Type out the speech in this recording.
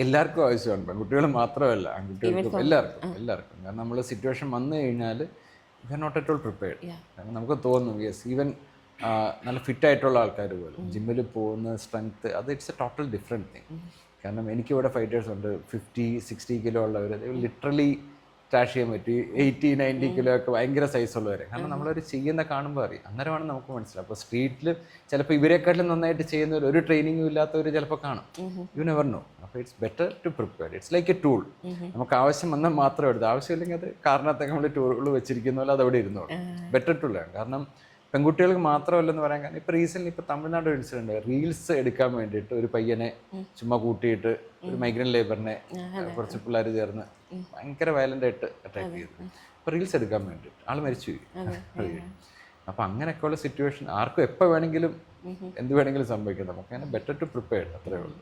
എല്ലാവർക്കും ആവശ്യമാണ്, പെൺകുട്ടികൾ മാത്രമല്ല, ആൺകുട്ടികൾക്കും എല്ലാവർക്കും. കാരണം നമ്മൾ സിറ്റുവേഷൻ വന്നു കഴിഞ്ഞാൽ we are not at all prepared. കാരണം നമുക്ക് തോന്നും യെസ്, ഈവൻ നല്ല ഫിറ്റായിട്ടുള്ള ആൾക്കാർ പോലും ജിമ്മിൽ പോകുന്ന സ്ട്രെങ്ത്ത്, അത് it's A total different thing. കാരണം എനിക്കിവിടെ ഫൈറ്റേഴ്സ് ഉണ്ട് 50-60 കിലോ ഉള്ളവർ, ലിറ്ററലി സ്റ്റാഷ് ചെയ്യാൻ പറ്റി 80-90 കിലോ ഒക്കെ ഭയങ്കര സൈസുള്ളവരെ. കാരണം നമ്മളൊരു ചെയ്യുന്ന കാണുമ്പോൾ അറിയാം, അന്നേരമാണ് നമുക്ക് മനസ്സിലാവും. അപ്പോൾ സ്ട്രീറ്റിൽ ചിലപ്പോൾ ഇവരെക്കാട്ടിലും നന്നായിട്ട് ചെയ്യുന്നവർ, ഒരു ട്രെയിനിങ്ങും ഇല്ലാത്തവർ ചിലപ്പോൾ കാണും. You never know. അപ്പോൾ it's better to prepare. It's like a tool. നമുക്ക് ആവശ്യം വന്നാൽ മാത്രം എടുത്ത്, ആവശ്യമില്ലെങ്കിൽ അത് കാരണത്തൊക്കെ നമ്മൾ ടൂളുകൾ വെച്ചിരിക്കുന്ന പോലെ അതവിടെ ഇരുന്നോളൂ. ബെറ്റർ ടൂളാണ്. കാരണം പെൺകുട്ടികൾക്ക് മാത്രമല്ലെന്ന് പറയാൻ കാരണം ഇപ്പോൾ റീസെൻ്റ്ലി ഇപ്പോൾ തമിഴ്നാട് ഒരു ഇൻസിഡൻറ്റ്, റീൽസ് എടുക്കാൻ വേണ്ടിയിട്ട് ഒരു പയ്യനെ ചുമ്മാ കൂട്ടിയിട്ട് ഒരു മൈഗ്രൻ്റ് ലേബറിനെ കുറച്ച് പിള്ളേർ ചേർന്ന് ഭയങ്കര വയലൻ്റ് ആയിട്ട് അറ്റാക്ക് ചെയ്തു. അപ്പോൾ റീൽസ് എടുക്കാൻ വേണ്ടിയിട്ട് ആൾ മരിച്ചു പോയി. അപ്പോൾ അങ്ങനെയൊക്കെയുള്ള സിറ്റുവേഷൻ ആർക്കും എപ്പോൾ വേണമെങ്കിലും എന്ത് വേണമെങ്കിലും സംഭവിക്കാം. നമുക്ക് അങ്ങനെ ബെറ്റർ ടു പ്രിപ്പയർഡ്, അത്രേ ഉള്ളൂ.